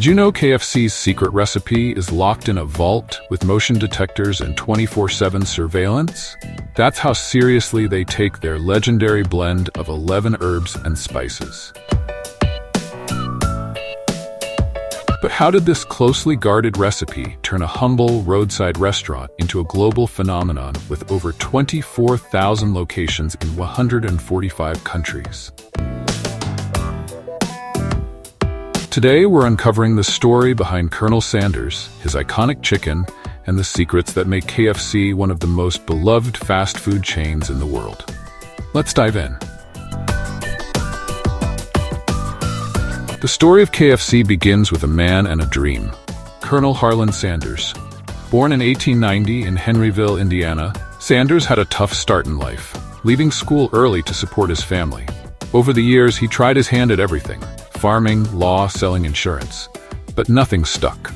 Did you know KFC's secret recipe is locked in a vault with motion detectors and 24/7 surveillance? That's how seriously they take their legendary blend of 11 herbs and spices. But how did this closely guarded recipe turn a humble roadside restaurant into a global phenomenon with over 24,000 locations in 145 countries? Today, we're uncovering the story behind Colonel Sanders, his iconic chicken, and the secrets that make KFC one of the most beloved fast food chains in the world. Let's dive in. The story of KFC begins with a man and a dream. Colonel Harlan Sanders. Born in 1890 in Henryville, Indiana, Sanders had a tough start in life, leaving school early to support his family. Over the years, he tried his hand at everything: farming, law, selling insurance. But nothing stuck.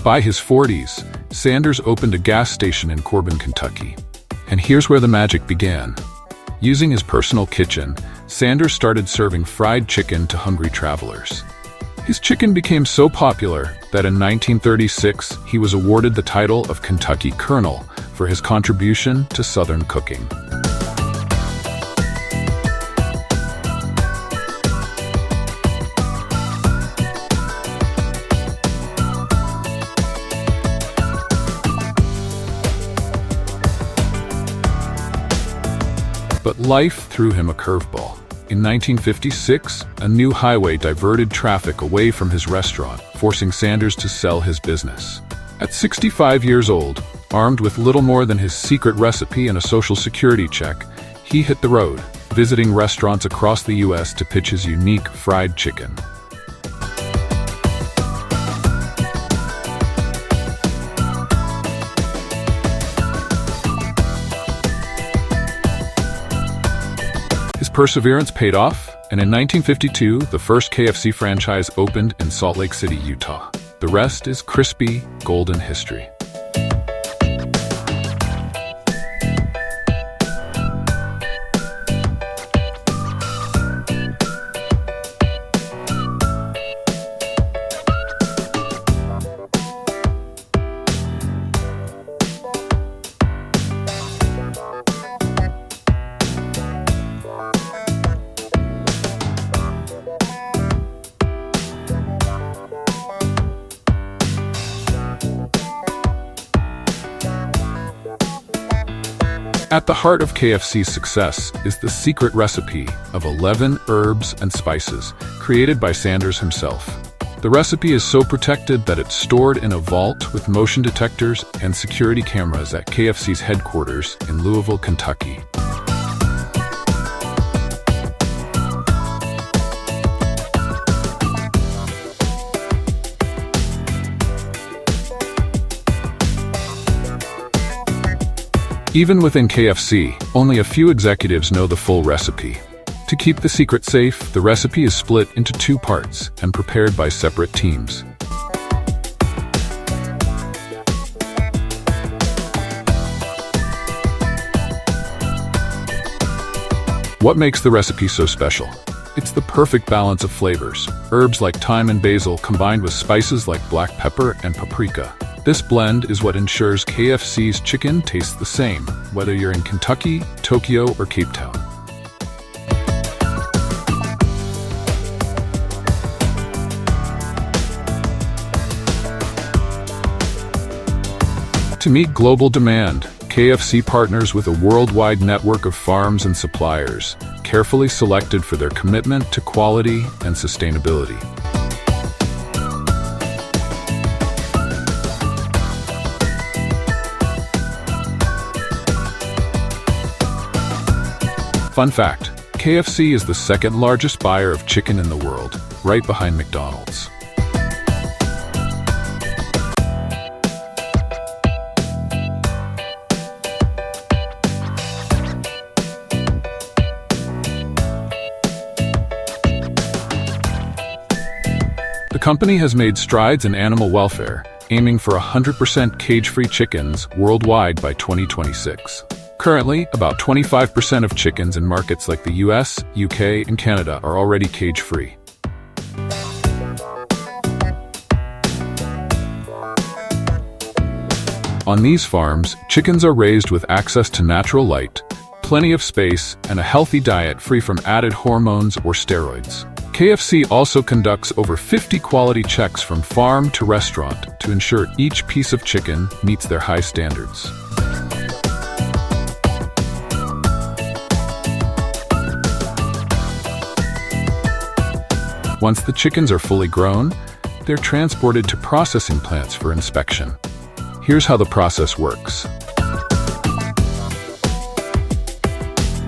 By his 40s, Sanders opened a gas station in Corbin, Kentucky. And here's where the magic began. Using his personal kitchen, Sanders started serving fried chicken to hungry travelers. His chicken became so popular that in 1936, he was awarded the title of Kentucky Colonel for his contribution to Southern cooking. But life threw him a curveball. In 1956, a new highway diverted traffic away from his restaurant, forcing Sanders to sell his business. At 65 years old, armed with little more than his secret recipe and a social security check, he hit the road, visiting restaurants across the U.S. to pitch his unique fried chicken. His perseverance paid off, and in 1952, the first KFC franchise opened in Salt Lake City, Utah. The rest is crispy, golden history. At the heart of KFC's success is the secret recipe of 11 herbs and spices, created by Sanders himself. The recipe is so protected that it's stored in a vault with motion detectors and security cameras at KFC's headquarters in Louisville, Kentucky. Even within KFC, only a few executives know the full recipe. To keep the secret safe, the recipe is split into two parts and prepared by separate teams. What makes the recipe so special? It's the perfect balance of flavors. Herbs like thyme and basil combined with spices like black pepper and paprika. This blend is what ensures KFC's chicken tastes the same, whether you're in Kentucky, Tokyo, or Cape Town. To meet global demand, KFC partners with a worldwide network of farms and suppliers, carefully selected for their commitment to quality and sustainability. Fun fact, KFC is the second largest buyer of chicken in the world, right behind McDonald's. The company has made strides in animal welfare, aiming for 100% cage-free chickens worldwide by 2026. Currently, about 25% of chickens in markets like the US, UK, and Canada are already cage-free. On these farms, chickens are raised with access to natural light, plenty of space, and a healthy diet free from added hormones or steroids. KFC also conducts over 50 quality checks from farm to restaurant to ensure each piece of chicken meets their high standards. Once the chickens are fully grown, they're transported to processing plants for inspection. Here's how the process works.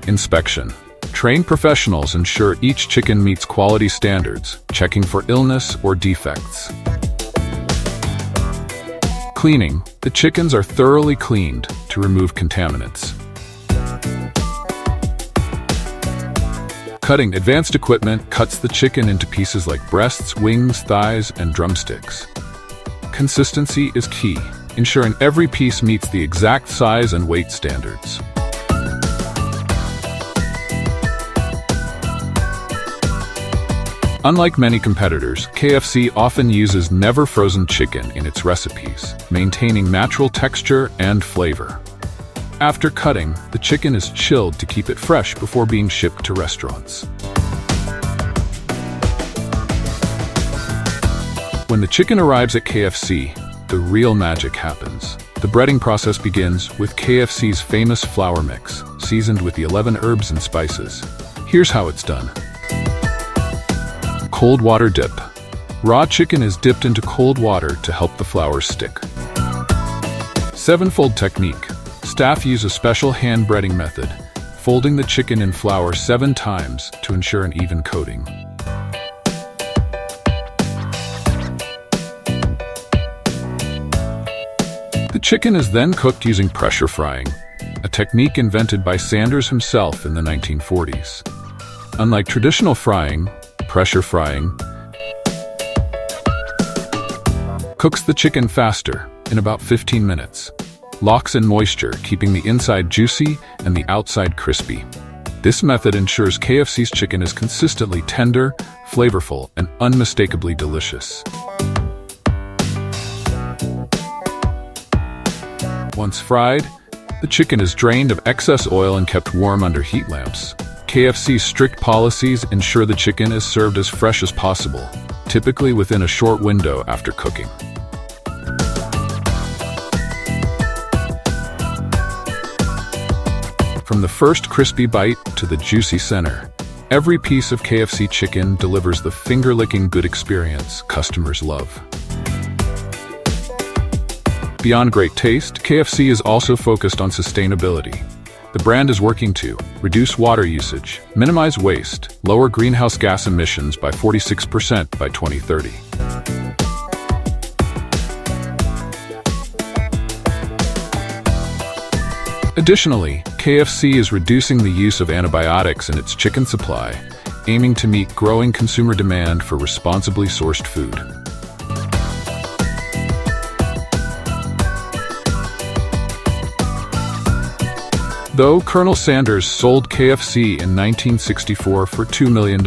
Inspection. Trained professionals ensure each chicken meets quality standards, checking for illness or defects. Cleaning. The chickens are thoroughly cleaned to remove contaminants. Cutting. Advanced equipment cuts the chicken into pieces like breasts, wings, thighs, and drumsticks. Consistency is key, ensuring every piece meets the exact size and weight standards. Unlike many competitors, KFC often uses never-frozen chicken in its recipes, maintaining natural texture and flavor. After cutting, the chicken is chilled to keep it fresh before being shipped to restaurants. When the chicken arrives at KFC, the real magic happens. The breading process begins with KFC's famous flour mix, seasoned with the 11 herbs and spices. Here's how it's done. Cold water dip. Raw chicken is dipped into cold water to help the flour stick. Seven-fold technique. Staff use a special hand breading method, folding the chicken in flour 7 times to ensure an even coating. The chicken is then cooked using pressure frying, a technique invented by Sanders himself in the 1940s. Unlike traditional frying, pressure frying cooks the chicken faster, in about 15 minutes. Locks in moisture, keeping the inside juicy and the outside crispy. This method ensures KFC's chicken is consistently tender, flavorful, and unmistakably delicious. Once fried, the chicken is drained of excess oil and kept warm under heat lamps. KFC's strict policies ensure the chicken is served as fresh as possible, typically within a short window after cooking. From the first crispy bite to the juicy center, every piece of KFC chicken delivers the finger-licking good experience customers love. Beyond great taste, KFC is also focused on sustainability. The brand is working to reduce water usage, minimize waste, lower greenhouse gas emissions by 46% by 2030. Additionally, KFC is reducing the use of antibiotics in its chicken supply, aiming to meet growing consumer demand for responsibly sourced food. Though Colonel Sanders sold KFC in 1964 for $2 million,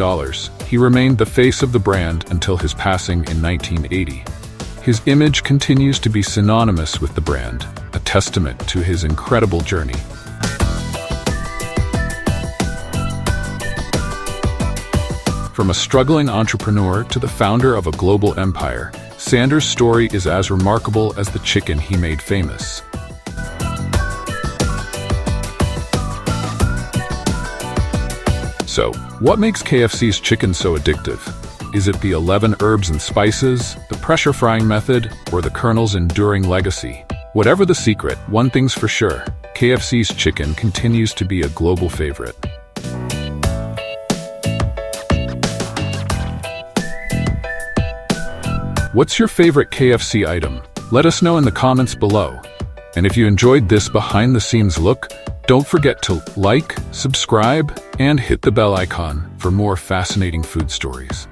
he remained the face of the brand until his passing in 1980. His image continues to be synonymous with the brand, a testament to his incredible journey. From a struggling entrepreneur to the founder of a global empire, Sanders' story is as remarkable as the chicken he made famous. So, what makes KFC's chicken so addictive? Is it the 11 herbs and spices, the pressure frying method, or the Colonel's enduring legacy? Whatever the secret, one thing's for sure, KFC's chicken continues to be a global favorite. What's your favorite KFC item? Let us know in the comments below. And if you enjoyed this behind-the-scenes look, don't forget to like, subscribe, and hit the bell icon for more fascinating food stories.